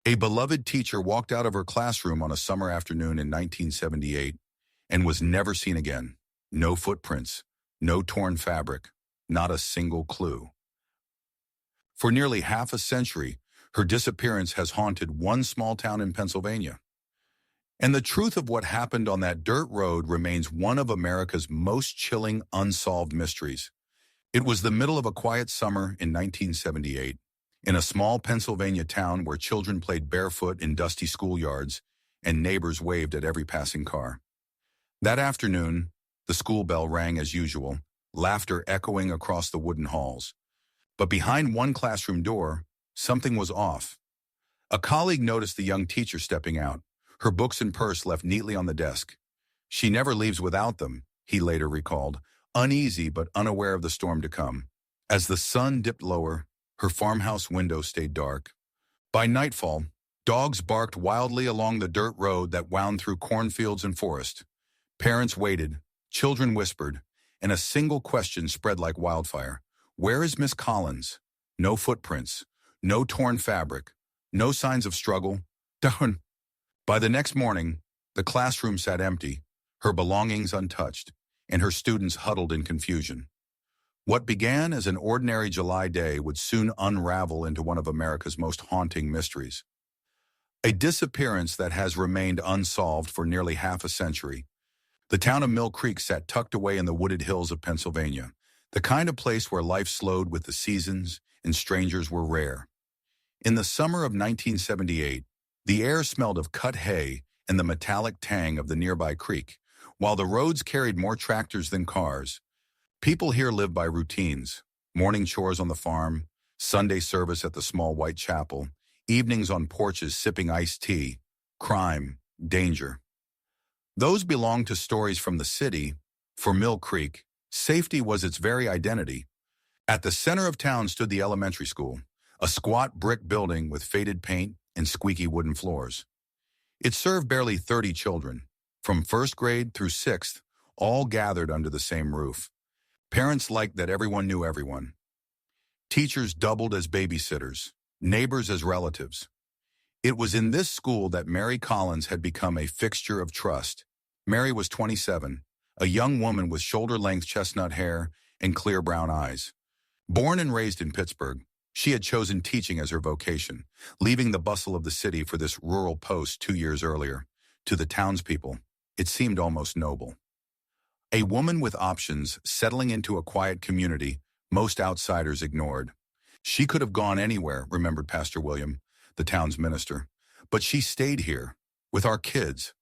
A beloved teacher walked out of her classroom on a summer afternoon in 1978 and was never seen again. No footprints, no torn fabric, not a single clue. For nearly half a century, her disappearance has haunted one small town in Pennsylvania. And the truth of what happened on that dirt road remains one of America's most chilling unsolved mysteries. It was the middle of a quiet summer in 1978, in a small Pennsylvania town where children played barefoot in dusty schoolyards and neighbors waved at every passing car. That afternoon, the school bell rang as usual, laughter echoing across the wooden halls. But behind one classroom door, something was off. A colleague noticed the young teacher stepping out, her books and purse left neatly on the desk. She never leaves without them, he later recalled, uneasy but unaware of the storm to come. As the sun dipped lower, her farmhouse window stayed dark. By nightfall, dogs barked wildly along the dirt road that wound through cornfields and forest. Parents waited, children whispered, and a single question spread like wildfire. Where is Miss Collins? No footprints, no torn fabric, no signs of struggle. Darn. By the next morning, the classroom sat empty, her belongings untouched, and her students huddled in confusion. What began as an ordinary July day would soon unravel into one of America's most haunting mysteries. A disappearance that has remained unsolved for nearly half a century. The town of Mill Creek sat tucked away in the wooded hills of Pennsylvania, the kind of place where life slowed with the seasons and strangers were rare. In the summer of 1978, the air smelled of cut hay and the metallic tang of the nearby creek, while the roads carried more tractors than cars. People here lived by routines: morning chores on the farm, Sunday service at the small white chapel, evenings on porches sipping iced tea, crime, danger. Those belonged to stories from the city. For Mill Creek, safety was its very identity. At the center of town stood the elementary school, a squat brick building with faded paint and squeaky wooden floors. It served barely 30 children, from first grade through sixth, all gathered under the same roof. Parents liked that everyone knew everyone. Teachers doubled as babysitters, neighbors as relatives. It was in this school that Mary Collins had become a fixture of trust. Mary was 27, a young woman with shoulder-length chestnut hair and clear brown eyes. Born and raised in Pittsburgh, she had chosen teaching as her vocation, leaving the bustle of the city for this rural post 2 years earlier. To the townspeople, it seemed almost noble. A woman with options settling into a quiet community most outsiders ignored. She could have gone anywhere, remembered Pastor William, the town's minister. But she stayed here, with our kids.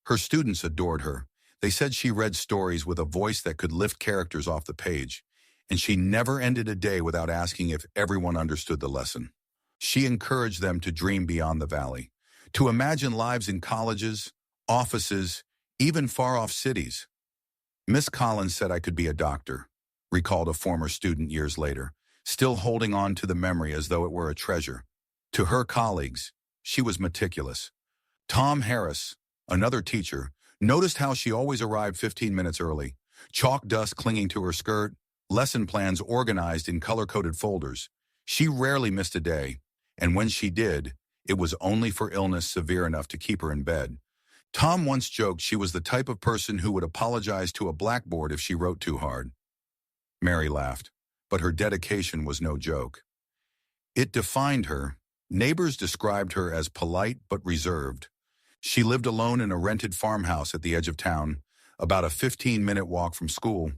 Her students adored her. They said she read stories with a voice that could lift characters off the page, and she never ended a day without asking if everyone understood the lesson. She encouraged them to dream beyond the valley, to imagine lives in colleges, offices, even far-off cities. Miss Collins said I could be a doctor, recalled a former student years later, still holding on to the memory as though it were a treasure. To her colleagues, she was meticulous. Tom Harris, another teacher, noticed how she always arrived 15 minutes early, chalk dust clinging to her skirt, lesson plans organized in color-coded folders. She rarely missed a day, and when she did, it was only for illness severe enough to keep her in bed. Tom once joked she was the type of person who would apologize to a blackboard if she wrote too hard. Mary laughed, but her dedication was no joke. It defined her. Neighbors described her as polite but reserved. She lived alone in a rented farmhouse at the edge of town, about a 15-minute walk from school.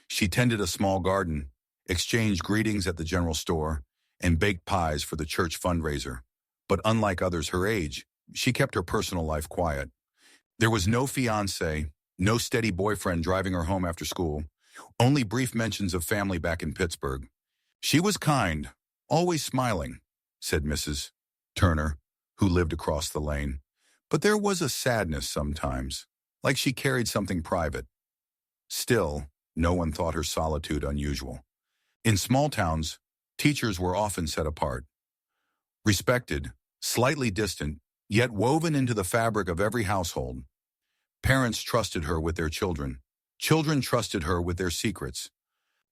She tended a small garden, exchanged greetings at the general store, and baked pies for the church fundraiser. But unlike others her age, she kept her personal life quiet. There was no fiancé, no steady boyfriend driving her home after school, only brief mentions of family back in Pittsburgh. She was kind, always smiling, said Mrs. Turner, who lived across the lane. But there was a sadness sometimes, like she carried something private. Still, no one thought her solitude unusual. In small towns, teachers were often set apart. Respected, slightly distant, yet woven into the fabric of every household. Parents trusted her with their children. Children trusted her with their secrets.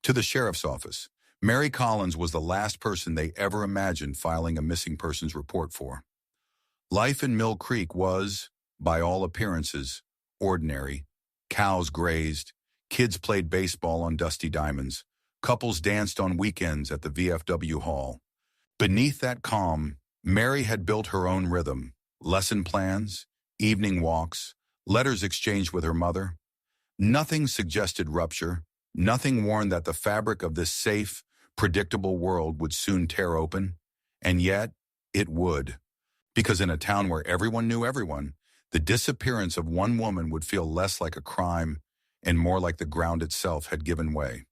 To the sheriff's office, Mary Collins was the last person they ever imagined filing a missing persons report for. Life in Mill Creek was, by all appearances, ordinary. Cows grazed, kids played baseball on dusty diamonds, couples danced on weekends at the VFW hall. Beneath that calm, Mary had built her own rhythm, lesson plans, evening walks, letters exchanged with her mother. Nothing suggested rupture, nothing warned that the fabric of this safe, predictable world would soon tear open. And yet, it would. Because in a town where everyone knew everyone, the disappearance of one woman would feel less like a crime and more like the ground itself had given way.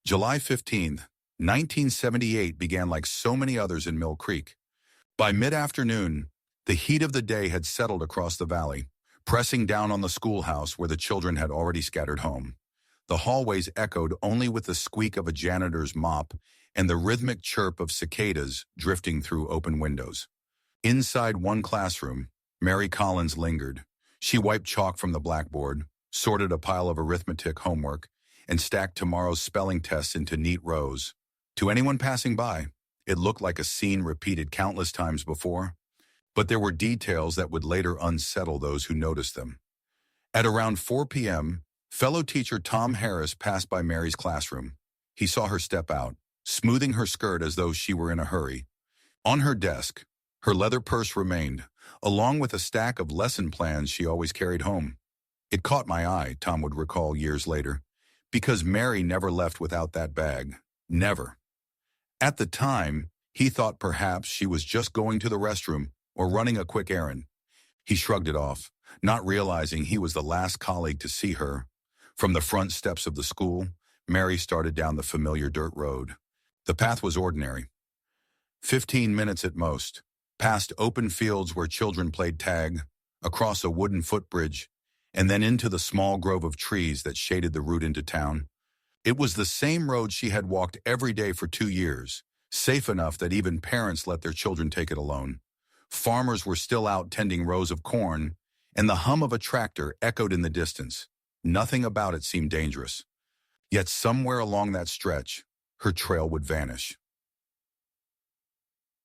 July 15th, 1978 began like so many others in Mill Creek. By mid-afternoon, the heat of the day had settled across the valley, pressing down on the schoolhouse where the children had already scattered home. The hallways echoed only with the squeak of a janitor's mop and the rhythmic chirp of cicadas drifting through open windows. Inside one classroom, Mary Collins lingered. She wiped chalk from the blackboard, sorted a pile of arithmetic homework, and stacked tomorrow's spelling tests into neat rows. To anyone passing by, it looked like a scene repeated countless times before, but there were details that would later unsettle those who noticed them. At around 4 p.m., fellow teacher Tom Harris passed by Mary's classroom. He saw her step out, smoothing her skirt as though she were in a hurry. On her desk, her leather purse remained, along with a stack of lesson plans she always carried home. It caught my eye, Tom would recall years later, because Mary never left without that bag. Never. At the time, he thought perhaps she was just going to the restroom or running a quick errand. He shrugged it off, not realizing he was the last colleague to see her. From the front steps of the school, Mary started down the familiar dirt road. The path was ordinary. 15 minutes at most, past open fields where children played tag, across a wooden footbridge, and then into the small grove of trees that shaded the route into town. It was the same road she had walked every day for 2 years, safe enough that even parents let their children take it alone. Farmers were still out tending rows of corn, and the hum of a tractor echoed in the distance. Nothing about it seemed dangerous. Yet somewhere along that stretch, her trail would vanish.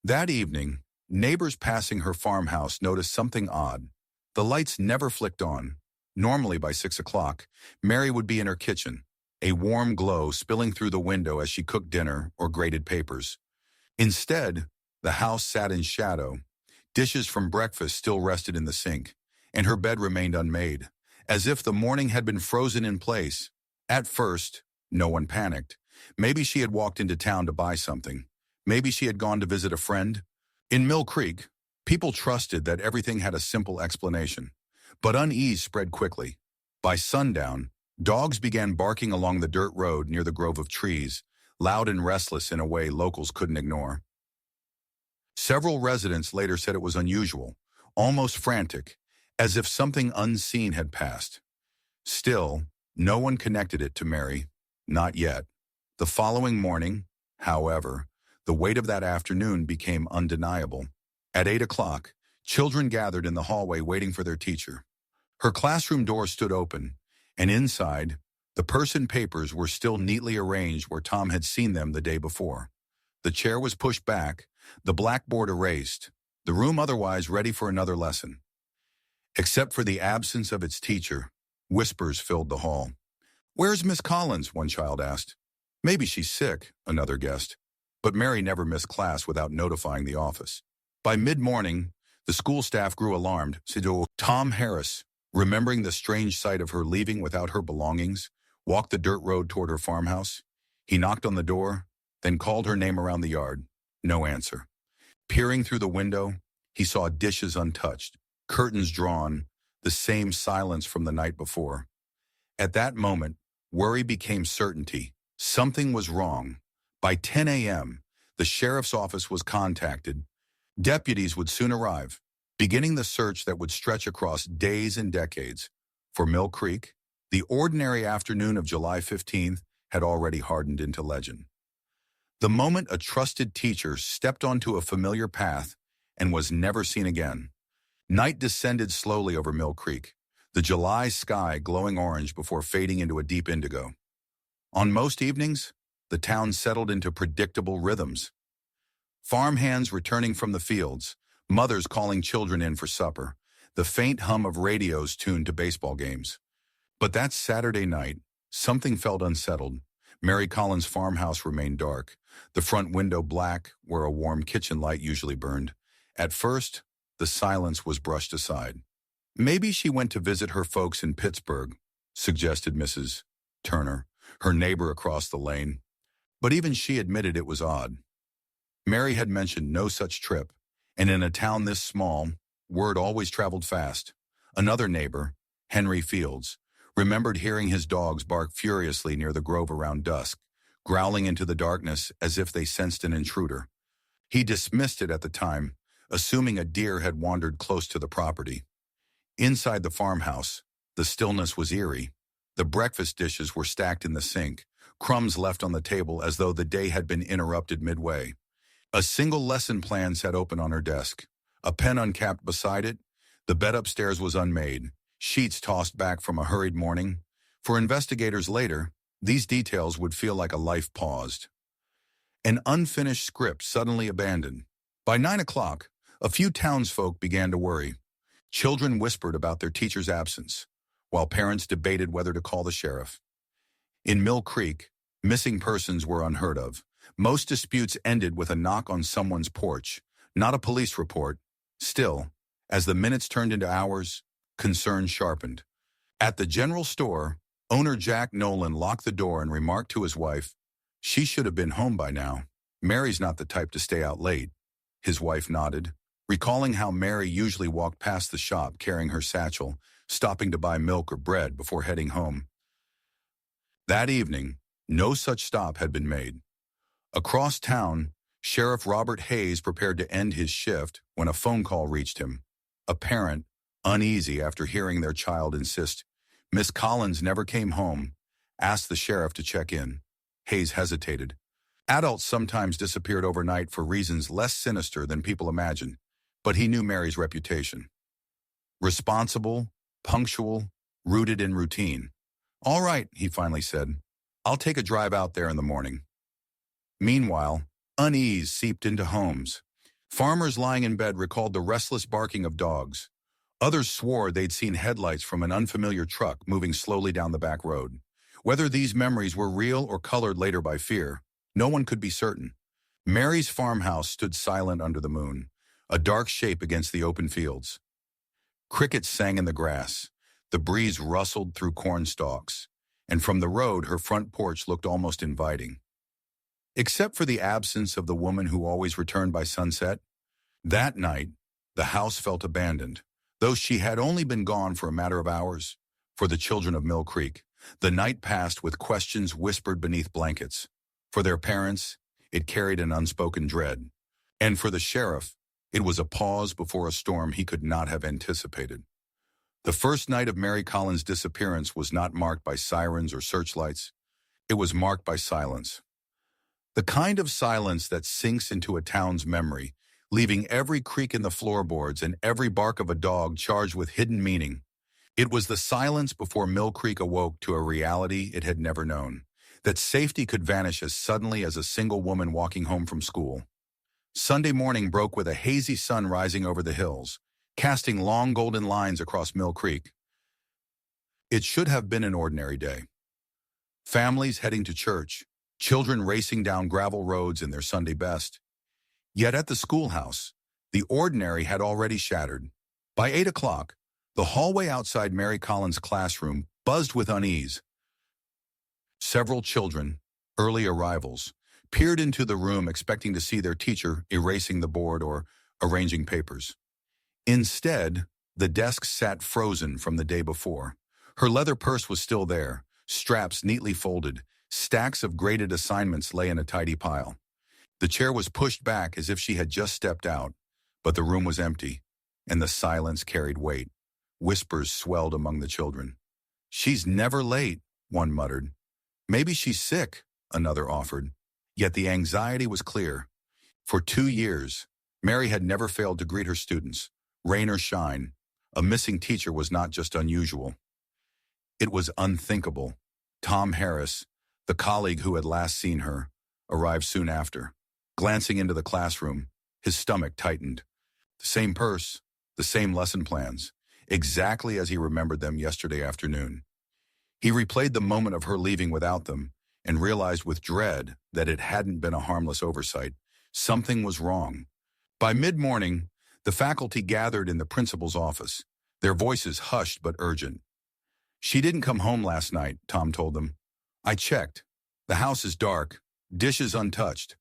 That evening, neighbors passing her farmhouse noticed something odd. The lights never flicked on. Normally by 6 o'clock, Mary would be in her kitchen, a warm glow spilling through the window as she cooked dinner or grated papers. Instead, the house sat in shadow. Dishes from breakfast still rested in the sink, and her bed remained unmade, as if the morning had been frozen in place. At first, no one panicked. Maybe she had walked into town to buy something. Maybe she had gone to visit a friend. In Mill Creek, people trusted that everything had a simple explanation. But unease spread quickly. By sundown, dogs began barking along the dirt road near the grove of trees, loud and restless in a way locals couldn't ignore. Several residents later said it was unusual, almost frantic, as if something unseen had passed. Still, no one connected it to Mary. Not yet. The following morning, however, the weight of that afternoon became undeniable. At 8 o'clock, children gathered in the hallway waiting for their teacher. Her classroom door stood open, and inside, the purse and papers were still neatly arranged where Tom had seen them the day before. The chair was pushed back, the blackboard erased, the room otherwise ready for another lesson. Except for the absence of its teacher, whispers filled the hall. "Where's Miss Collins?" one child asked. "Maybe she's sick," another guessed. But Mary never missed class without notifying the office. By mid-morning, the school staff grew alarmed. Tom Harris, remembering the strange sight of her leaving without her belongings, walked the dirt road toward her farmhouse. He knocked on the door, then called her name around the yard. No answer. Peering through the window, he saw dishes untouched, curtains drawn, the same silence from the night before. At that moment, worry became certainty. Something was wrong. By 10 a.m., the sheriff's office was contacted. Deputies would soon arrive, beginning the search that would stretch across days and decades. For Mill Creek, the ordinary afternoon of July 15th had already hardened into legend. The moment a trusted teacher stepped onto a familiar path and was never seen again. Night descended slowly over Mill Creek, the July sky glowing orange before fading into a deep indigo. On most evenings, the town settled into predictable rhythms. Farm hands returning from the fields, mothers calling children in for supper, the faint hum of radios tuned to baseball games. But that Saturday night, something felt unsettled. Mary Collins' farmhouse remained dark, the front window black where a warm kitchen light usually burned. At first, the silence was brushed aside. Maybe she went to visit her folks in Pittsburgh, suggested Mrs. Turner, her neighbor across the lane. But even she admitted it was odd. Mary had mentioned no such trip, and in a town this small, word always traveled fast. Another neighbor, Henry Fields, remembered hearing his dogs bark furiously near the grove around dusk, growling into the darkness as if they sensed an intruder. He dismissed it at the time, assuming a deer had wandered close to the property. Inside the farmhouse, the stillness was eerie. The breakfast dishes were stacked in the sink, crumbs left on the table as though the day had been interrupted midway. A single lesson plan sat open on her desk, a pen uncapped beside it. The bed upstairs was unmade, sheets tossed back from a hurried morning. For investigators later, these details would feel like a life paused. An unfinished script suddenly abandoned. By 9 o'clock, a few townsfolk began to worry. Children whispered about their teacher's absence, while parents debated whether to call the sheriff. In Mill Creek, missing persons were unheard of. Most disputes ended with a knock on someone's porch, not a police report. Still, as the minutes turned into hours, concern sharpened. At the general store, owner Jack Nolan locked the door and remarked to his wife, "She should have been home by now. Mary's not the type to stay out late." His wife nodded, recalling how Mary usually walked past the shop carrying her satchel, stopping to buy milk or bread before heading home. That evening, no such stop had been made. Across town, Sheriff Robert Hayes prepared to end his shift when a phone call reached him. A parent, uneasy after hearing their child insist Miss Collins never came home, asked the sheriff to check in. Hayes hesitated. Adults sometimes disappeared overnight for reasons less sinister than people imagine, but he knew Mary's reputation. Responsible, punctual, rooted in routine. "All right," he finally said. "I'll take a drive out there in the morning." Meanwhile, unease seeped into homes. Farmers lying in bed recalled the restless barking of dogs. Others swore they'd seen headlights from an unfamiliar truck moving slowly down the back road. Whether these memories were real or colored later by fear, no one could be certain. Mary's farmhouse stood silent under the moon, a dark shape against the open fields. Crickets sang in the grass. The breeze rustled through corn stalks, and from the road her front porch looked almost inviting. Except for the absence of the woman who always returned by sunset, that night, the house felt abandoned, though she had only been gone for a matter of hours. For the children of Mill Creek, the night passed with questions whispered beneath blankets. For their parents, it carried an unspoken dread. And for the sheriff, it was a pause before a storm he could not have anticipated. The first night of Mary Collins' disappearance was not marked by sirens or searchlights. It was marked by silence. The kind of silence that sinks into a town's memory, leaving every creak in the floorboards and every bark of a dog charged with hidden meaning. It was the silence before Mill Creek awoke to a reality it had never known, that safety could vanish as suddenly as a single woman walking home from school. Sunday morning broke with a hazy sun rising over the hills, casting long golden lines across Mill Creek. It should have been an ordinary day. Families heading to church, children racing down gravel roads in their Sunday best. Yet at the schoolhouse, the ordinary had already shattered. By 8 o'clock, the hallway outside Mary Collins' classroom buzzed with unease. Several children, early arrivals, peered into the room expecting to see their teacher erasing the board or arranging papers. Instead, the desk sat frozen from the day before. Her leather purse was still there, straps neatly folded. Stacks of graded assignments lay in a tidy pile. The chair was pushed back as if she had just stepped out, but the room was empty, and the silence carried weight. Whispers swelled among the children. "She's never late," one muttered. "Maybe she's sick," another offered. Yet the anxiety was clear. For 2 years, Mary had never failed to greet her students. Rain or shine, a missing teacher was not just unusual. It was unthinkable. Tom Harris, the colleague who had last seen her, arrived soon after. Glancing into the classroom, his stomach tightened. The same purse, the same lesson plans, exactly as he remembered them yesterday afternoon. He replayed the moment of her leaving without them and realized with dread that it hadn't been a harmless oversight. Something was wrong. By mid-morning, the faculty gathered in the principal's office, their voices hushed but urgent. "She didn't come home last night," Tom told them. "I checked. The house is dark, dishes untouched."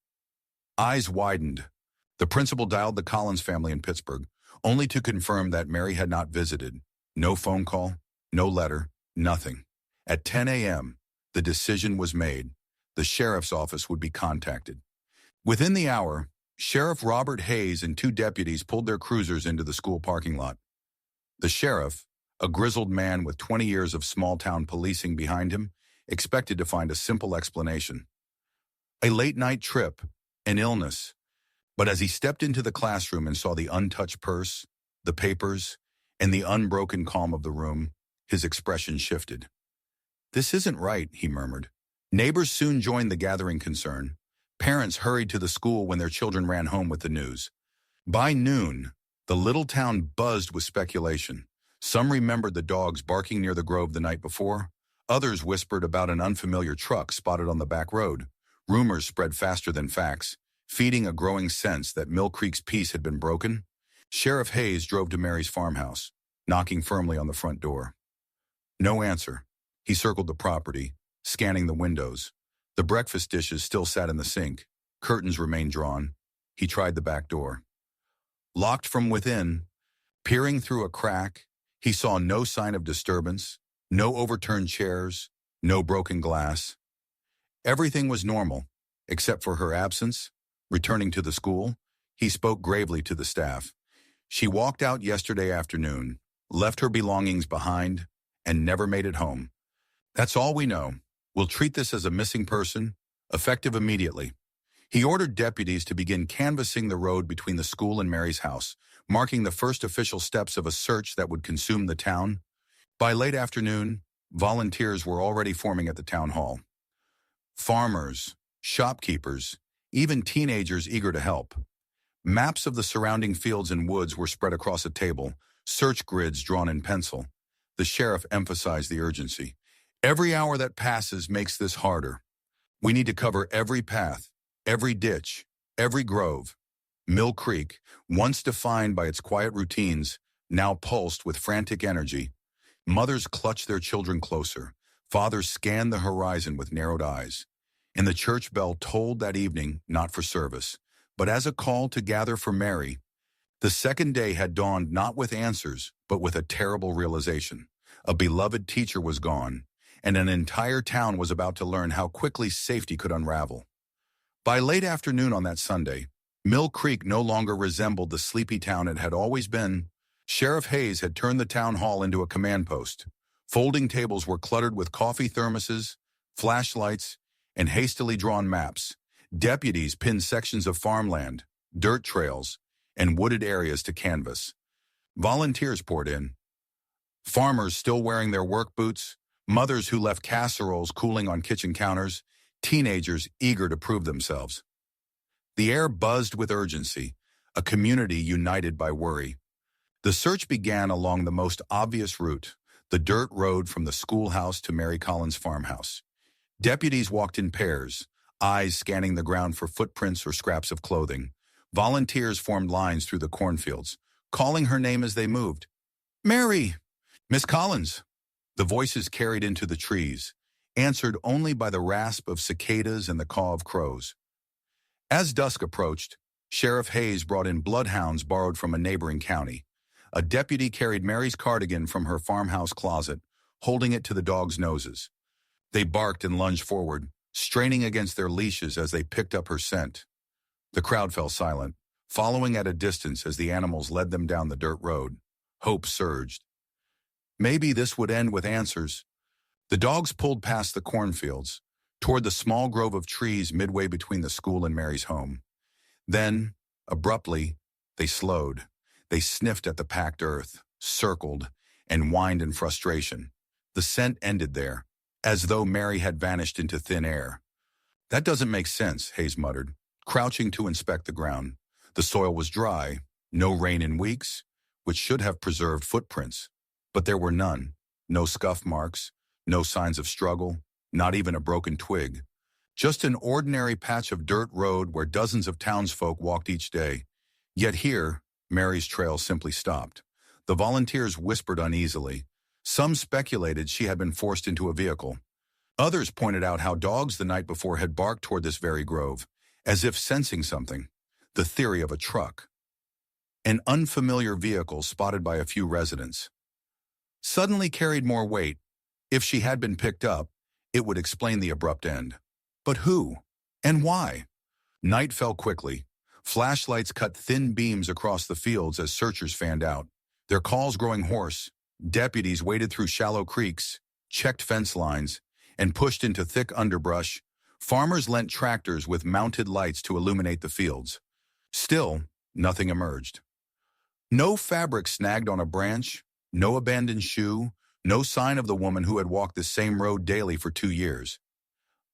Eyes widened. The principal dialed the Collins family in Pittsburgh, only to confirm that Mary had not visited. No phone call, no letter, nothing. At 10 a.m., the decision was made. The sheriff's office would be contacted. Within the hour, Sheriff Robert Hayes and 2 deputies pulled their cruisers into the school parking lot. The sheriff, a grizzled man with 20 years of small-town policing behind him, expected to find a simple explanation. A late-night trip, an illness. But as he stepped into the classroom and saw the untouched purse, the papers, and the unbroken calm of the room, his expression shifted. "This isn't right," he murmured. Neighbors soon joined the gathering concern. Parents hurried to the school when their children ran home with the news. By noon, the little town buzzed with speculation. Some remembered the dogs barking near the grove the night before. Others whispered about an unfamiliar truck spotted on the back road. Rumors spread faster than facts, feeding a growing sense that Mill Creek's peace had been broken. Sheriff Hayes drove to Mary's farmhouse, knocking firmly on the front door. No answer. He circled the property, scanning the windows. The breakfast dishes still sat in the sink. Curtains remained drawn. He tried the back door. Locked from within, peering through a crack, he saw no sign of disturbance, no overturned chairs, no broken glass. Everything was normal, except for her absence. Returning to the school, he spoke gravely to the staff. "She walked out yesterday afternoon, left her belongings behind, and never made it home. That's all we know. We'll treat this as a missing person, effective immediately." He ordered deputies to begin canvassing the road between the school and Mary's house, marking the first official steps of a search that would consume the town. By late afternoon, volunteers were already forming at the town hall. Farmers, shopkeepers, even teenagers eager to help. Maps of the surrounding fields and woods were spread across a table, search grids drawn in pencil. The sheriff emphasized the urgency. "Every hour that passes makes this harder. We need to cover every path, every ditch, every grove." Mill Creek, once defined by its quiet routines, now pulsed with frantic energy. Mothers clutched their children closer. Fathers scanned the horizon with narrowed eyes. And the church bell tolled that evening, not for service, but as a call to gather for Mary. The second day had dawned not with answers, but with a terrible realization. A beloved teacher was gone, and an entire town was about to learn how quickly safety could unravel. By late afternoon on that Sunday, Mill Creek no longer resembled the sleepy town it had always been. Sheriff Hayes had turned the town hall into a command post. Folding tables were cluttered with coffee thermoses, flashlights, and hastily drawn maps. Deputies pinned sections of farmland, dirt trails, and wooded areas to canvas. Volunteers poured in. Farmers still wearing their work boots, mothers who left casseroles cooling on kitchen counters, teenagers eager to prove themselves. The air buzzed with urgency, a community united by worry. The search began along the most obvious route, the dirt road from the schoolhouse to Mary Collins' farmhouse. Deputies walked in pairs, eyes scanning the ground for footprints or scraps of clothing. Volunteers formed lines through the cornfields, calling her name as they moved. "Mary! Miss Collins!" The voices carried into the trees, answered only by the rasp of cicadas and the caw of crows. As dusk approached, Sheriff Hayes brought in bloodhounds borrowed from a neighboring county. A deputy carried Mary's cardigan from her farmhouse closet, holding it to the dogs' noses. They barked and lunged forward, straining against their leashes as they picked up her scent. The crowd fell silent, following at a distance as the animals led them down the dirt road. Hope surged. Maybe this would end with answers. The dogs pulled past the cornfields, toward the small grove of trees midway between the school and Mary's home. Then, abruptly, they slowed. They sniffed at the packed earth, circled, and whined in frustration. The scent ended there, as though Mary had vanished into thin air. "That doesn't make sense," Hayes muttered. crouching to inspect the ground. The soil was dry, no rain in weeks, which should have preserved footprints. But there were none. No scuff marks, no signs of struggle, not even a broken twig. Just an ordinary patch of dirt road where dozens of townsfolk walked each day. Yet here, Mary's trail simply stopped. The volunteers whispered uneasily. Some speculated she had been forced into a vehicle. Others pointed out how dogs the night before had barked toward this very grove, as if sensing something. The theory of a truck. An unfamiliar vehicle spotted by a few residents. Suddenly carried more weight. If she had been picked up, it would explain the abrupt end. But who? And why? Night fell quickly. Flashlights cut thin beams across the fields as searchers fanned out. Their calls growing hoarse, deputies waded through shallow creeks, checked fence lines, and pushed into thick underbrush. Farmers lent tractors with mounted lights to illuminate the fields. Still, nothing emerged. No fabric snagged on a branch, no abandoned shoe, no sign of the woman who had walked the same road daily for 2 years.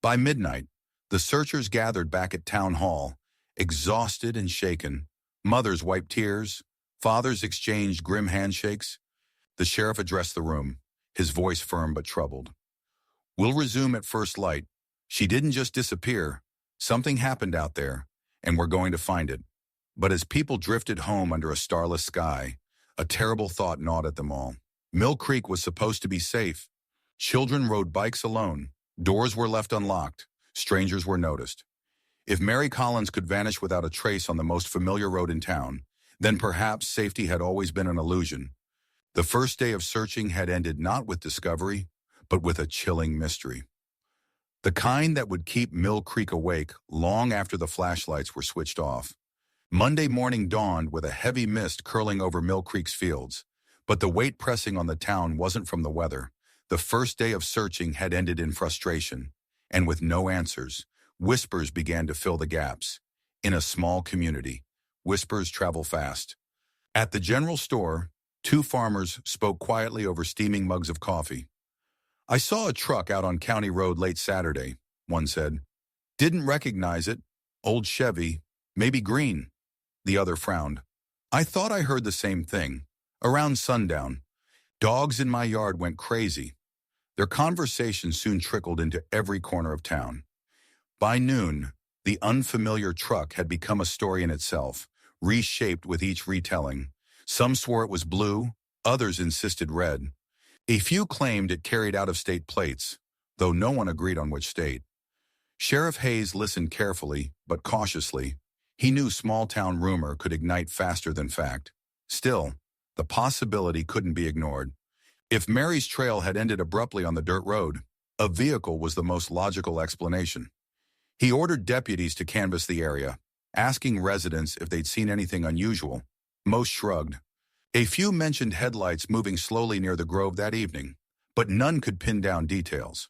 By midnight, the searchers gathered back at town hall, exhausted and shaken. Mothers wiped tears, fathers exchanged grim handshakes. The sheriff addressed the room, his voice firm but troubled. "We'll resume at first light. She didn't just disappear. Something happened out there, and we're going to find it." But as people drifted home under a starless sky, a terrible thought gnawed at them all. Mill Creek was supposed to be safe. Children rode bikes alone. Doors were left unlocked. Strangers were noticed. If Mary Collins could vanish without a trace on the most familiar road in town, then perhaps safety had always been an illusion. The first day of searching had ended not with discovery, but with a chilling mystery. The kind that would keep Mill Creek awake long after the flashlights were switched off. Monday morning dawned with a heavy mist curling over Mill Creek's fields, but the weight pressing on the town wasn't from the weather. The first day of searching had ended in frustration, and with no answers, whispers began to fill the gaps. In a small community, whispers travel fast. At the general store, 2 farmers spoke quietly over steaming mugs of coffee. "I saw a truck out on County Road late Saturday," one said. "Didn't recognize it. Old Chevy, maybe green." The other frowned. "I thought I heard the same thing. Around sundown. Dogs in my yard went crazy." Their conversation soon trickled into every corner of town. By noon, the unfamiliar truck had become a story in itself, reshaped with each retelling. Some swore it was blue, others insisted red. A few claimed it carried out-of-state plates, though no one agreed on which state. Sheriff Hayes listened carefully, but cautiously. He knew small-town rumor could ignite faster than fact. Still, the possibility couldn't be ignored. If Mary's trail had ended abruptly on the dirt road, a vehicle was the most logical explanation. He ordered deputies to canvass the area, asking residents if they'd seen anything unusual. Most shrugged. A few mentioned headlights moving slowly near the grove that evening, but none could pin down details.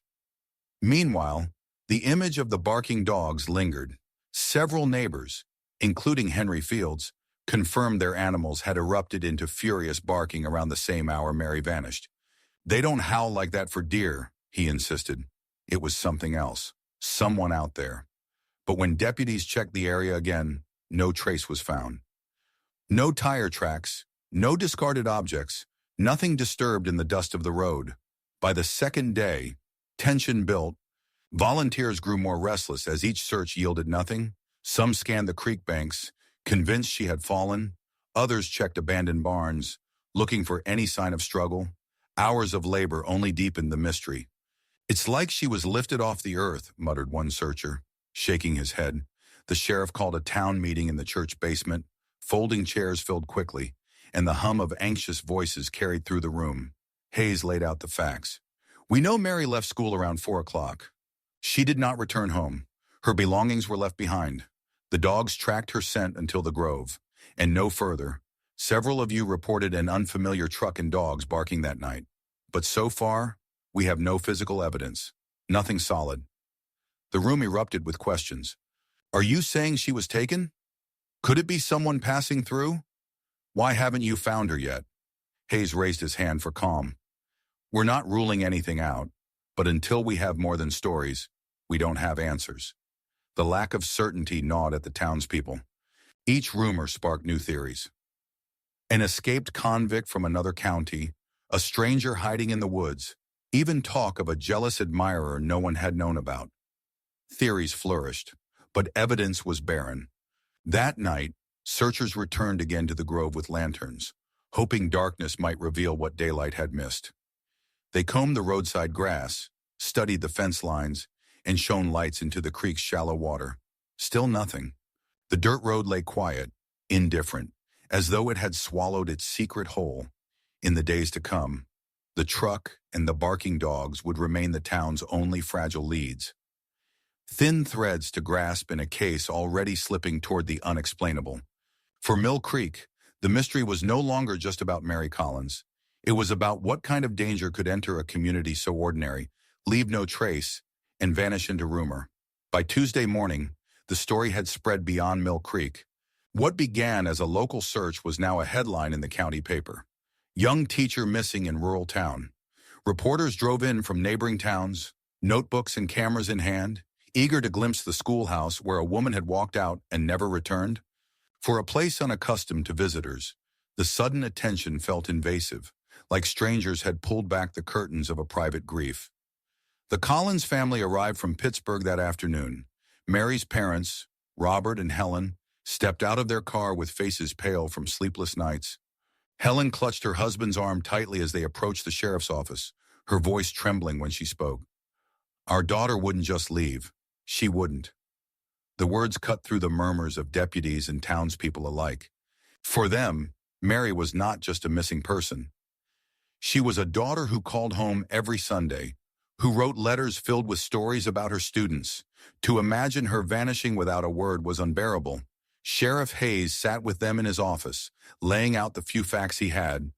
Meanwhile, the image of the barking dogs lingered. Several neighbors, including Henry Fields, confirmed their animals had erupted into furious barking around the same hour Mary vanished. "They don't howl like that for deer," he insisted. It was something else, someone out there. But when deputies checked the area again, no trace was found. No tire tracks, no discarded objects, nothing disturbed in the dust of the road. By the second day, tension built. Volunteers grew more restless as each search yielded nothing. Some scanned the creek banks, convinced she had fallen. Others checked abandoned barns, looking for any sign of struggle. Hours of labor only deepened the mystery. "It's like she was lifted off the earth," muttered one searcher, shaking his head. The sheriff called a town meeting in the church basement. Folding chairs filled quickly, and the hum of anxious voices carried through the room. Hayes laid out the facts. "We know Mary left school around 4 o'clock. She did not return home. Her belongings were left behind. The dogs tracked her scent until the grove, and no further. Several of you reported an unfamiliar truck and dogs barking that night. But so far, we have no physical evidence. Nothing solid." The room erupted with questions. "Are you saying she was taken? Could it be someone passing through? Why haven't you found her yet?" Hayes raised his hand for calm. "We're not ruling anything out, but until we have more than stories, we don't have answers." The lack of certainty gnawed at the townspeople. Each rumor sparked new theories. An escaped convict from another county, a stranger hiding in the woods, even talk of a jealous admirer no one had known about. Theories flourished, but evidence was barren. That night, searchers returned again to the grove with lanterns, hoping darkness might reveal what daylight had missed. They combed the roadside grass, studied the fence lines, and shone lights into the creek's shallow water. Still nothing. The dirt road lay quiet, indifferent, as though it had swallowed its secret whole. In the days to come, the truck and the barking dogs would remain the town's only fragile leads. Thin threads to grasp in a case already slipping toward the unexplainable. For Mill Creek, the mystery was no longer just about Mary Collins. It was about what kind of danger could enter a community so ordinary, leave no trace, and vanish into rumor. By Tuesday morning, the story had spread beyond Mill Creek. What began as a local search was now a headline in the county paper. Young teacher missing in rural town. Reporters drove in from neighboring towns, notebooks and cameras in hand, eager to glimpse the schoolhouse where a woman had walked out and never returned. For a place unaccustomed to visitors, the sudden attention felt invasive, like strangers had pulled back the curtains of a private grief. The Collins family arrived from Pittsburgh that afternoon. Mary's parents, Robert and Helen, stepped out of their car with faces pale from sleepless nights. Helen clutched her husband's arm tightly as they approached the sheriff's office, her voice trembling when she spoke. "Our daughter wouldn't just leave. She wouldn't." The words cut through the murmurs of deputies and townspeople alike. For them, Mary was not just a missing person. She was a daughter who called home every Sunday, who wrote letters filled with stories about her students. To imagine her vanishing without a word was unbearable. Sheriff Hayes sat with them in his office, laying out the few facts he had.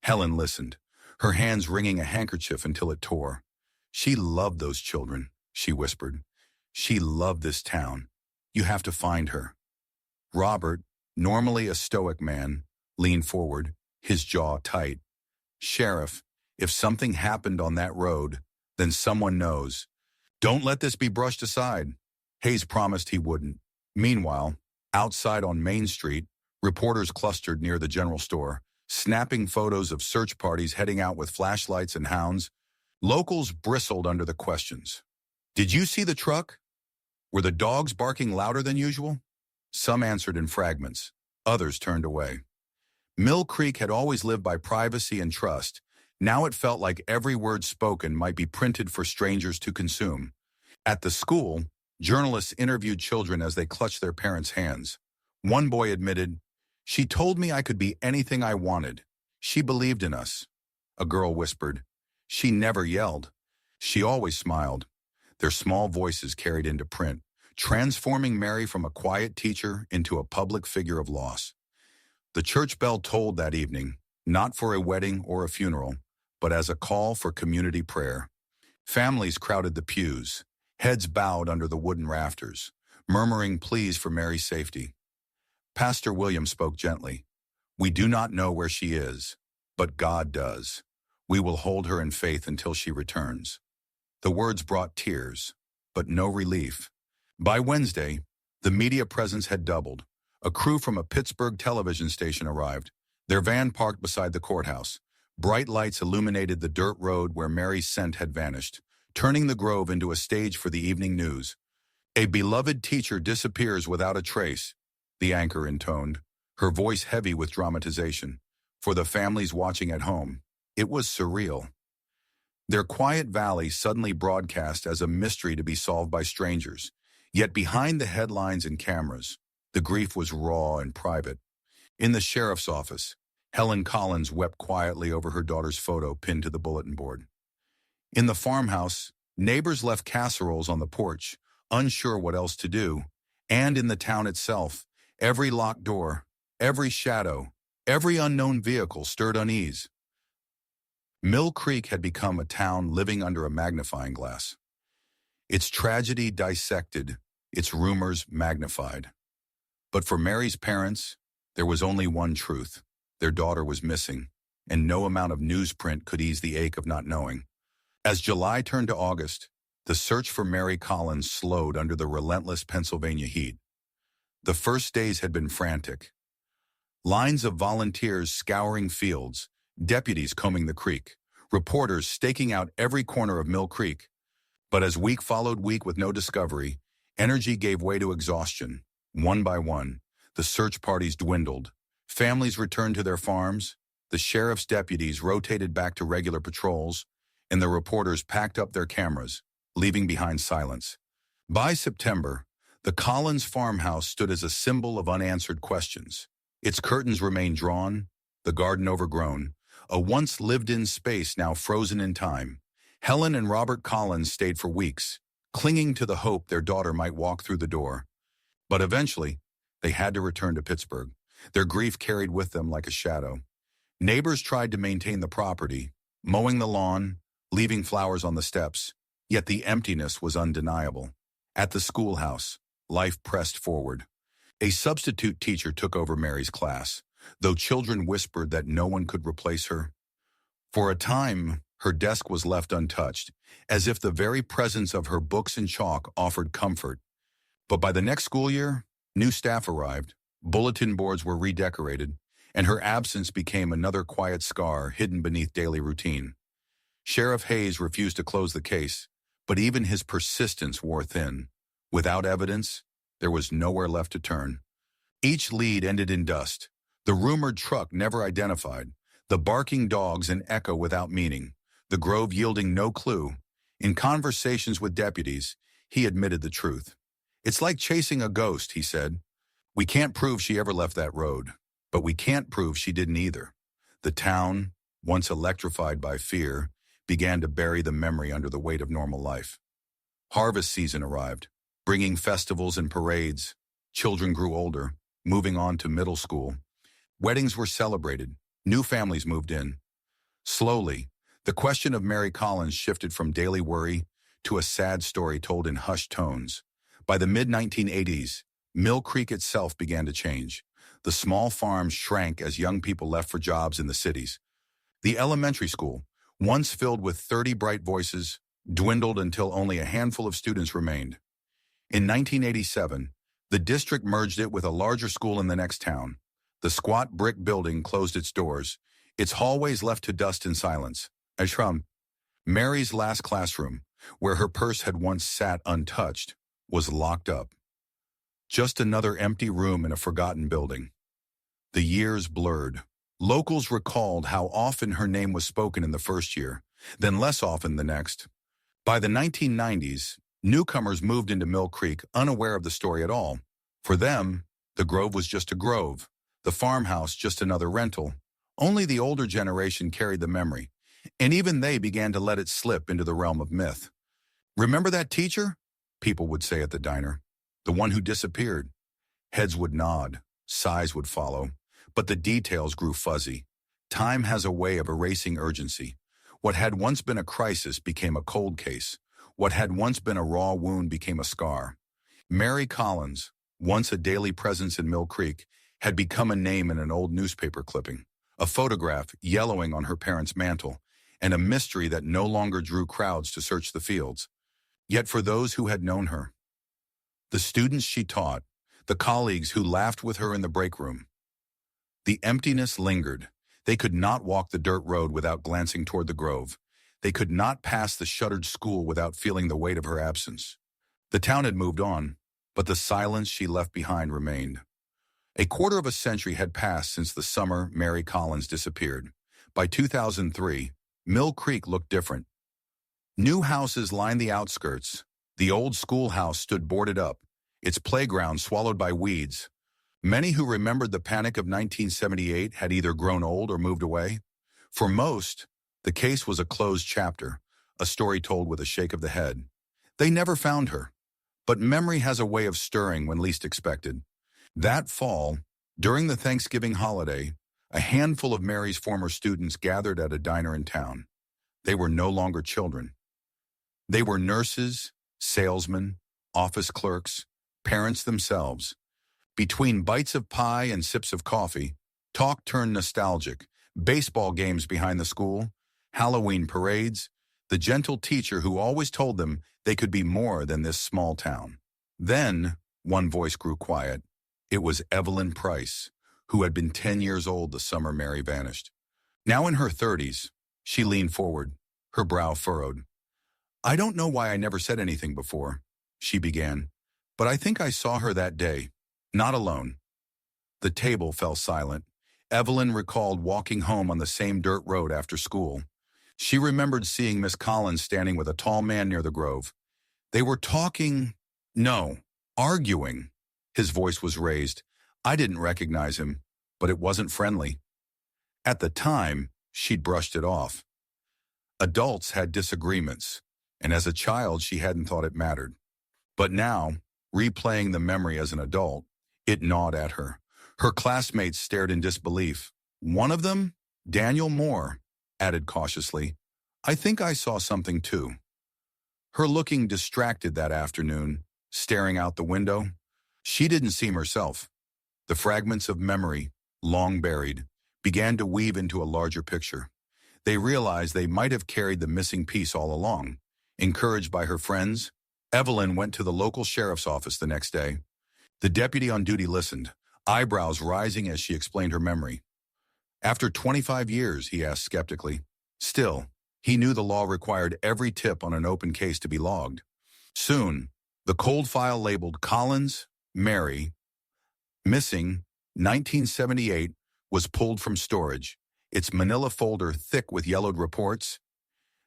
Helen listened, her hands wringing a handkerchief until it tore. "She loved those children," she whispered. "She loved this town. You have to find her." Robert, normally a stoic man, leaned forward, his jaw tight. "Sheriff, if something happened on that road, then someone knows. Don't let this be brushed aside." Hayes promised he wouldn't. Meanwhile, outside on Main Street, reporters clustered near the general store, snapping photos of search parties heading out with flashlights and hounds. Locals bristled under the questions. "Did you see the truck? Were the dogs barking louder than usual?" Some answered in fragments. Others turned away. Mill Creek had always lived by privacy and trust. Now it felt like every word spoken might be printed for strangers to consume. At the school, journalists interviewed children as they clutched their parents' hands. One boy admitted, "She told me I could be anything I wanted. She believed in us." A girl whispered, "She never yelled. She always smiled." Their small voices carried into print, transforming Mary from a quiet teacher into a public figure of loss. The church bell tolled that evening, not for a wedding or a funeral, but as a call for community prayer. Families crowded the pews, heads bowed under the wooden rafters, murmuring pleas for Mary's safety. Pastor William spoke gently. "We do not know where she is, but God does. We will hold her in faith until she returns." The words brought tears, but no relief. By Wednesday, the media presence had doubled. A crew from a Pittsburgh television station arrived, their van parked beside the courthouse. Bright lights illuminated the dirt road where Mary's scent had vanished, turning the grove into a stage for the evening news. "A beloved teacher disappears without a trace," the anchor intoned, her voice heavy with dramatization. For the families watching at home, it was surreal. Their quiet valley suddenly broadcast as a mystery to be solved by strangers. Yet behind the headlines and cameras, the grief was raw and private. In the sheriff's office, Helen Collins wept quietly over her daughter's photo pinned to the bulletin board. In the farmhouse, neighbors left casseroles on the porch, unsure what else to do. And in the town itself, every locked door, every shadow, every unknown vehicle stirred unease. Mill Creek had become a town living under a magnifying glass. Its tragedy dissected, its rumors magnified. But for Mary's parents, there was only one truth. Their daughter was missing, and no amount of newsprint could ease the ache of not knowing. As July turned to August, The search for Mary Collins slowed under the relentless Pennsylvania heat. The first days had been frantic. Lines of volunteers scouring fields, deputies combing the creek, reporters staking out every corner of Mill Creek. But as week followed week with no discovery, energy gave way to exhaustion. One by one, the search parties dwindled. Families returned to their farms, the sheriff's deputies rotated back to regular patrols, and the reporters packed up their cameras, leaving behind silence. By September, the Collins farmhouse stood as a symbol of unanswered questions. Its curtains remained drawn, the garden overgrown, a once lived-in space now frozen in time. Helen and Robert Collins stayed for weeks, clinging to the hope their daughter might walk through the door. But eventually, they had to return to Pittsburgh. Their grief carried with them like a shadow. Neighbors tried to maintain the property, mowing the lawn, leaving flowers on the steps, yet the emptiness was undeniable. At the schoolhouse, life pressed forward. A substitute teacher took over Mary's class, though children whispered that no one could replace her. For a time, her desk was left untouched, as if the very presence of her books and chalk offered comfort. But by the next school year, new staff arrived, bulletin boards were redecorated, and her absence became another quiet scar hidden beneath daily routine. Sheriff Hayes refused to close the case, but even his persistence wore thin. Without evidence, there was nowhere left to turn. Each lead ended in dust, the rumored truck never identified, the barking dogs an echo without meaning, the grove yielding no clue. In conversations with deputies, he admitted the truth. "It's like chasing a ghost," he said. "We can't prove she ever left that road, but we can't prove she didn't either." The town, once electrified by fear, began to bury the memory under the weight of normal life. Harvest season arrived, bringing festivals and parades. Children grew older, moving on to middle school. Weddings were celebrated. New families moved in. Slowly, the question of Mary Collins shifted from daily worry to a sad story told in hushed tones. By the mid-1980s, Mill Creek itself began to change. The small farms shrank as young people left for jobs in the cities. The elementary school, once filled with 30 bright voices, dwindled until only a handful of students remained. In 1987, the district merged it with a larger school in the next town. The squat brick building closed its doors, its hallways left to dust and silence. Ashram, Mary's last classroom, where her purse had once sat untouched, was locked up. Just another empty room in a forgotten building. The years blurred. Locals recalled how often her name was spoken in the first year, then less often the next. By the 1990s, newcomers moved into Mill Creek unaware of the story at all. For them, the grove was just a grove, the farmhouse just another rental. Only the older generation carried the memory, and even they began to let it slip into the realm of myth. "Remember that teacher?" people would say at the diner. "The one who disappeared." Heads would nod, sighs would follow, but the details grew fuzzy. Time has a way of erasing urgency. What had once been a crisis became a cold case. What had once been a raw wound became a scar. Mary Collins, once a daily presence in Mill Creek, had become a name in an old newspaper clipping, a photograph yellowing on her parents' mantle, and a mystery that no longer drew crowds to search the fields. Yet for those who had known her, the students she taught, the colleagues who laughed with her in the break room, the emptiness lingered. They could not walk the dirt road without glancing toward the grove. They could not pass the shuttered school without feeling the weight of her absence. The town had moved on, but the silence she left behind remained. A quarter of a century had passed since the summer Mary Collins disappeared. By 2003, Mill Creek looked different. New houses lined the outskirts. The old schoolhouse stood boarded up, its playground swallowed by weeds. Many who remembered the panic of 1978 had either grown old or moved away. For most, the case was a closed chapter, a story told with a shake of the head. They never found her, but memory has a way of stirring when least expected. That fall, during the Thanksgiving holiday, a handful of Mary's former students gathered at a diner in town. They were no longer children. They were nurses, salesmen, office clerks, parents themselves. Between bites of pie and sips of coffee, talk turned nostalgic. Baseball games behind the school, Halloween parades, the gentle teacher who always told them they could be more than this small town. Then, one voice grew quiet. It was Evelyn Price, who had been 10 years old the summer Mary vanished. Now in her 30s, she leaned forward, her brow furrowed. "I don't know why I never said anything before," she began, "but I think I saw her that day, not alone." The table fell silent. Evelyn recalled walking home on the same dirt road after school. She remembered seeing Miss Collins standing with a tall man near the grove. They were talking, no, arguing. His voice was raised. I didn't recognize him, but it wasn't friendly. At the time, she'd brushed it off. Adults had disagreements, and as a child she hadn't thought it mattered. But now, replaying the memory as an adult, it gnawed at her. Her classmates stared in disbelief. One of them, Daniel Moore, added cautiously, "I think I saw something too." Her looking distracted that afternoon, staring out the window. She didn't seem herself. The fragments of memory, long buried, began to weave into a larger picture. They realized they might have carried the missing piece all along. Encouraged by her friends, Evelyn went to the local sheriff's office the next day. The deputy on duty listened, eyebrows rising as she explained her memory. "After 25 years, he asked skeptically. Still, he knew the law required every tip on an open case to be logged. Soon, the cold file labeled Collins, Mary, missing, 1978, was pulled from storage, its manila folder thick with yellowed reports.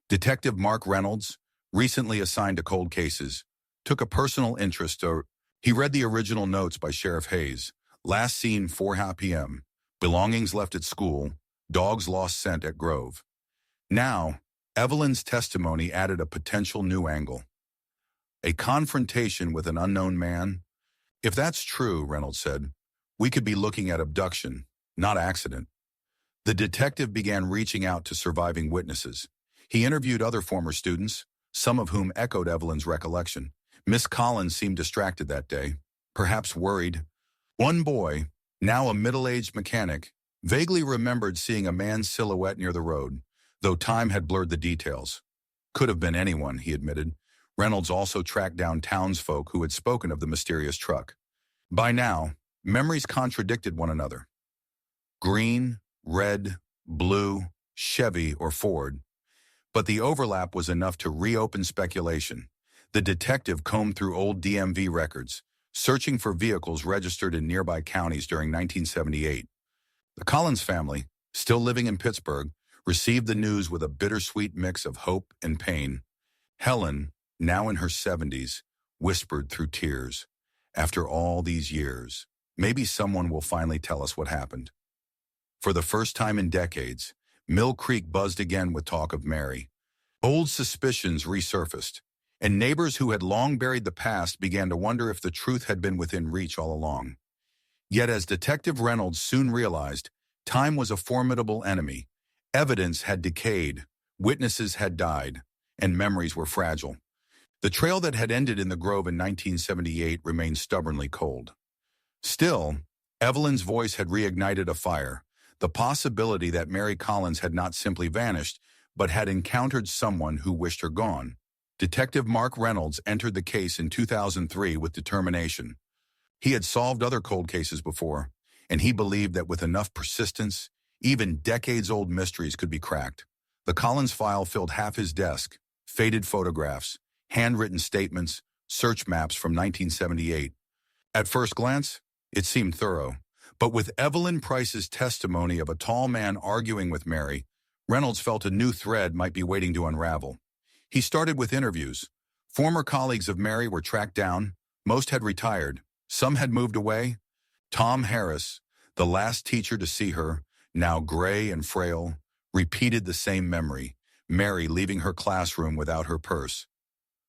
Detective Mark Reynolds, recently assigned to cold cases, took a personal interest. He read the original notes by Sheriff Hayes. Last seen 4 p.m. Belongings left at school. Dogs lost scent at Grove. Now, Evelyn's testimony added a potential new angle. A confrontation with an unknown man? If that's true, Reynolds said, we could be looking at abduction, not accident. The detective began reaching out to surviving witnesses. He interviewed other former students, some of whom echoed Evelyn's recollection. Miss Collins seemed distracted that day, perhaps worried. One boy, now a middle-aged mechanic, vaguely remembered seeing a man's silhouette near the road, though time had blurred the details. Could have been anyone, he admitted. Reynolds also tracked down townsfolk who had spoken of the mysterious truck. By now, memories contradicted one another. Green, red, blue, Chevy or Ford. But the overlap was enough to reopen speculation. The detective combed through old DMV records, searching for vehicles registered in nearby counties during 1978. The Collins family, still living in Pittsburgh, received the news with a bittersweet mix of hope and pain. Helen, now in her 70s, whispered through tears, "After all these years, maybe someone will finally tell us what happened." For the first time in decades, Mill Creek buzzed again with talk of Mary. Old suspicions resurfaced, and neighbors who had long buried the past began to wonder if the truth had been within reach all along. Yet as Detective Reynolds soon realized, time was a formidable enemy. Evidence had decayed, witnesses had died, and memories were fragile. The trail that had ended in the Grove in 1978 remained stubbornly cold. Still, Evelyn's voice had reignited a fire, the possibility that Mary Collins had not simply vanished, but had encountered someone who wished her gone. Detective Mark Reynolds entered the case in 2003 with determination. He had solved other cold cases before, and he believed that with enough persistence, even decades-old mysteries could be cracked. The Collins file filled half his desk, faded photographs, handwritten statements, search maps from 1978. At first glance, it seemed thorough. But with Evelyn Price's testimony of a tall man arguing with Mary, Reynolds felt a new thread might be waiting to unravel. He started with interviews. Former colleagues of Mary were tracked down. Most had retired. Some had moved away. Tom Harris, the last teacher to see her, now gray and frail, repeated the same memory, Mary leaving her classroom without her purse.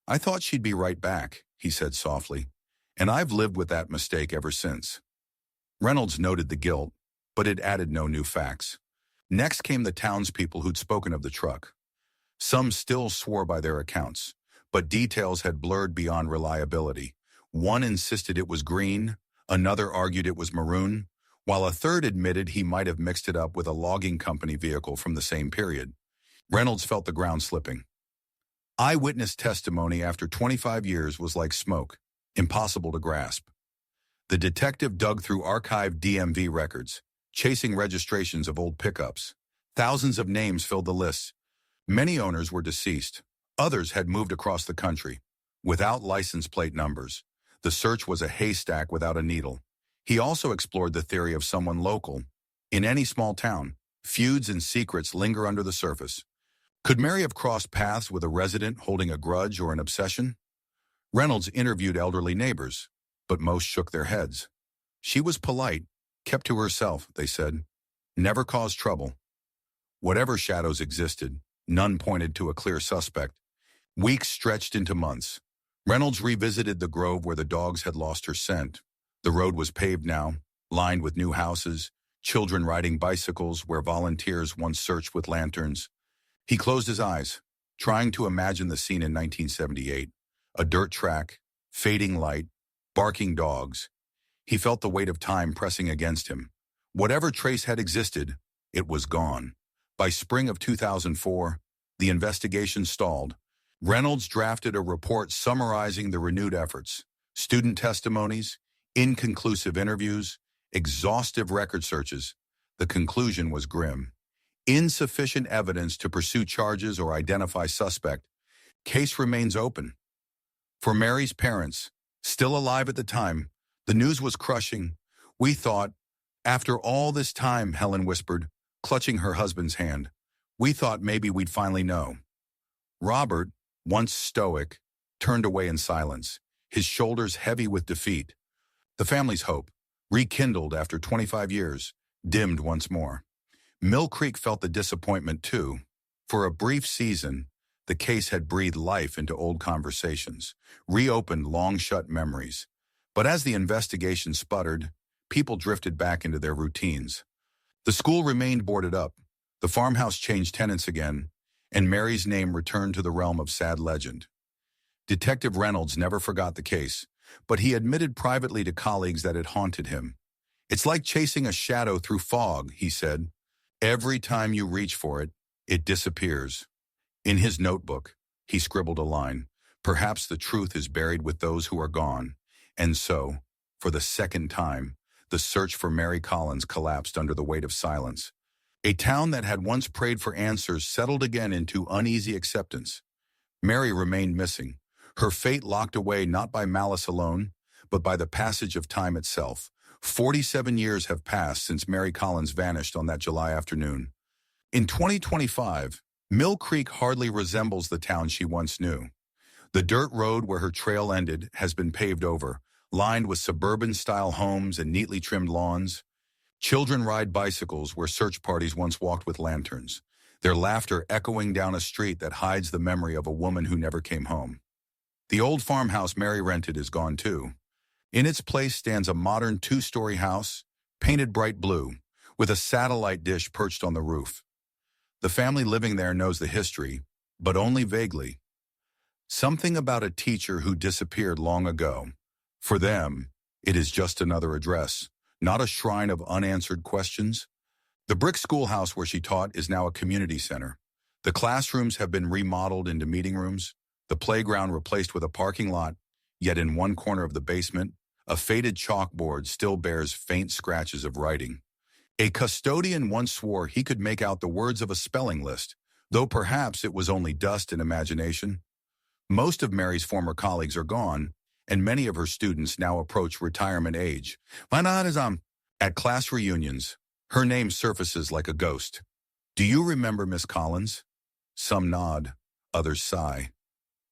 "I thought she'd be right back," he said softly, "and I've lived with that mistake ever since." Reynolds noted the guilt, but it added no new facts. Next came the townspeople who'd spoken of the truck. Some still swore by their accounts, but details had blurred beyond reliability. One insisted it was green, another argued it was maroon, while a third admitted he might have mixed it up with a logging company vehicle from the same period. Reynolds felt the ground slipping. Eyewitness testimony after 25 years was like smoke, impossible to grasp. The detective dug through archived DMV records, chasing registrations of old pickups. Thousands of names filled the lists. Many owners were deceased. Others had moved across the country, without license plate numbers. The search was a haystack without a needle. He also explored the theory of someone local. In any small town, feuds and secrets linger under the surface. Could Mary have crossed paths with a resident holding a grudge or an obsession? Reynolds interviewed elderly neighbors, but most shook their heads. She was polite, kept to herself, they said. Never caused trouble. Whatever shadows existed, none pointed to a clear suspect. Weeks stretched into months. Reynolds revisited the grove where the dogs had lost her scent. The road was paved now, lined with new houses, children riding bicycles where volunteers once searched with lanterns. He closed his eyes, trying to imagine the scene in 1978. A dirt track, fading light, barking dogs. He felt the weight of time pressing against him. Whatever trace had existed, it was gone. By spring of 2004, the investigation stalled. Reynolds drafted a report summarizing the renewed efforts, student testimonies, inconclusive interviews, exhaustive record searches. The conclusion was grim. Insufficient evidence to pursue charges or identify suspect. Case remains open. For Mary's parents, still alive at the time, the news was crushing. We thought, after all this time, Helen whispered, clutching her husband's hand, we thought maybe we'd finally know. Robert, once stoic, turned away in silence, his shoulders heavy with defeat. The family's hope, rekindled after 25 years, dimmed once more. Mill Creek felt the disappointment too. For a brief season, the case had breathed life into old conversations, reopened long-shut memories. But as the investigation sputtered, people drifted back into their routines. The school remained boarded up, the farmhouse changed tenants again, and Mary's name returned to the realm of sad legend. Detective Reynolds never forgot the case, but he admitted privately to colleagues that it haunted him. It's like chasing a shadow through fog, he said. Every time you reach for it, it disappears. In his notebook, he scribbled a line, perhaps the truth is buried with those who are gone. And so, for the second time, the search for Mary Collins collapsed under the weight of silence. A town that had once prayed for answers settled again into uneasy acceptance. Mary remained missing, her fate locked away not by malice alone, but by the passage of time itself. 47 years have passed since Mary Collins vanished on that July afternoon. In 2025, Mill Creek hardly resembles the town she once knew. The dirt road where her trail ended has been paved over, lined with suburban-style homes and neatly trimmed lawns. Children ride bicycles where search parties once walked with lanterns, their laughter echoing down a street that hides the memory of a woman who never came home. The old farmhouse Mary rented is gone too. In its place stands a modern two-story house, painted bright blue, with a satellite dish perched on the roof. The family living there knows the history, but only vaguely. Something about a teacher who disappeared long ago. For them, it is just another address, not a shrine of unanswered questions. The brick schoolhouse where she taught is now a community center. The classrooms have been remodeled into meeting rooms, the playground replaced with a parking lot, yet in one corner of the basement, a faded chalkboard still bears faint scratches of writing. A custodian once swore he could make out the words of a spelling list, though perhaps it was only dust and imagination. Most of Mary's former colleagues are gone, and many of her students now approach retirement age. At class reunions, her name surfaces like a ghost. Do you remember Miss Collins? Some nod, others sigh.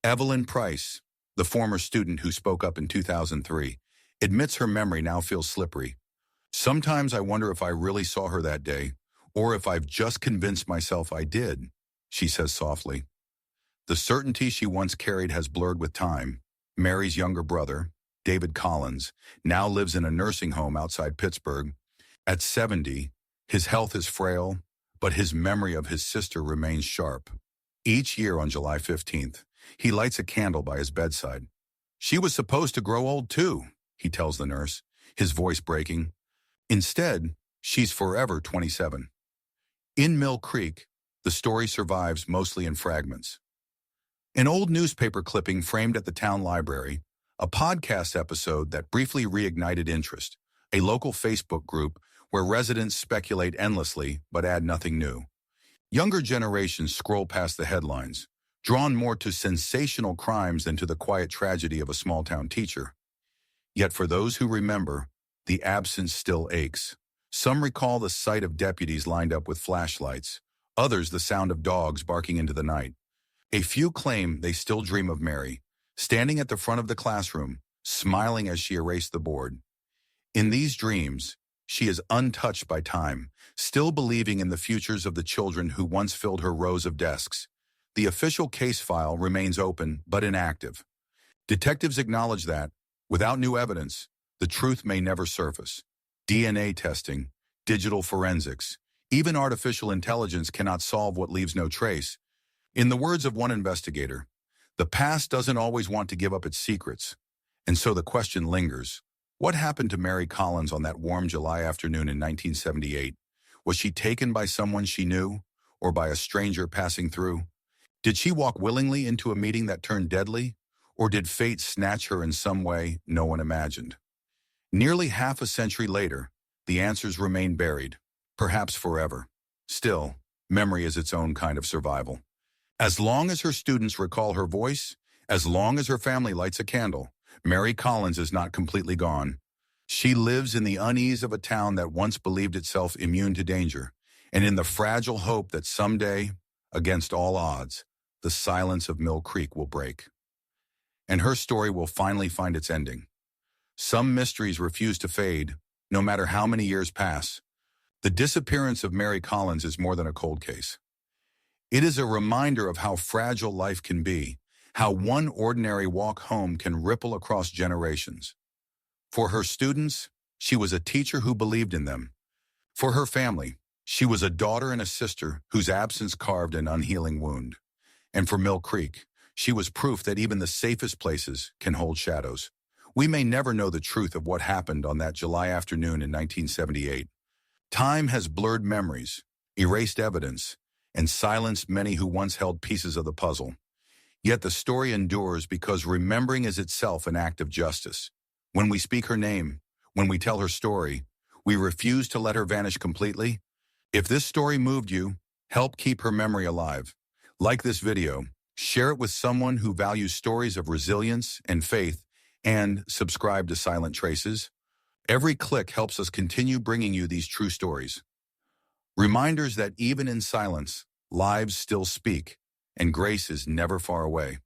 Evelyn Price, the former student who spoke up in 2003, admits her memory now feels slippery. Sometimes I wonder if I really saw her that day, or if I've just convinced myself I did, she says softly. The certainty she once carried has blurred with time. Mary's younger brother, David Collins, now lives in a nursing home outside Pittsburgh. At 70, his health is frail, but his memory of his sister remains sharp. Each year on July 15th, he lights a candle by his bedside. She was supposed to grow old too, he tells the nurse, his voice breaking. Instead, she's forever 27. In Mill Creek, the story survives mostly in fragments. An old newspaper clipping framed at the town library, a podcast episode that briefly reignited interest, a local Facebook group where residents speculate endlessly but add nothing new. Younger generations scroll past the headlines, drawn more to sensational crimes than to the quiet tragedy of a small-town teacher. Yet for those who remember, the absence still aches. Some recall the sight of deputies lined up with flashlights, others the sound of dogs barking into the night. A few claim they still dream of Mary, standing at the front of the classroom, smiling as she erased the board. In these dreams, she is untouched by time, still believing in the futures of the children who once filled her rows of desks. The official case file remains open but inactive. Detectives acknowledge that, without new evidence, the truth may never surface. DNA testing, digital forensics, even artificial intelligence cannot solve what leaves no trace. In the words of one investigator, the past doesn't always want to give up its secrets, and so the question lingers. What happened to Mary Collins on that warm July afternoon in 1978? Was she taken by someone she knew, or by a stranger passing through? Did she walk willingly into a meeting that turned deadly, or did fate snatch her in some way no one imagined? Nearly half a century later, the answers remain buried, perhaps forever. Still, memory is its own kind of survival. As long as her students recall her voice, as long as her family lights a candle, Mary Collins is not completely gone. She lives in the unease of a town that once believed itself immune to danger, and in the fragile hope that someday, against all odds, the silence of Mill Creek will break. And her story will finally find its ending. Some mysteries refuse to fade, no matter how many years pass. The disappearance of Mary Collins is more than a cold case. It is a reminder of how fragile life can be, how one ordinary walk home can ripple across generations. For her students, she was a teacher who believed in them. For her family, she was a daughter and a sister whose absence carved an unhealing wound. And for Mill Creek, she was proof that even the safest places can hold shadows. We may never know the truth of what happened on that July afternoon in 1978. Time has blurred memories, erased evidence, and silenced many who once held pieces of the puzzle. Yet the story endures because remembering is itself an act of justice. When we speak her name, when we tell her story, we refuse to let her vanish completely. If this story moved you, help keep her memory alive. Like this video, share it with someone who values stories of resilience and faith, and subscribe to Silent Traces. Every click helps us continue bringing you these true stories. Reminders that even in silence, lives still speak, and grace is never far away.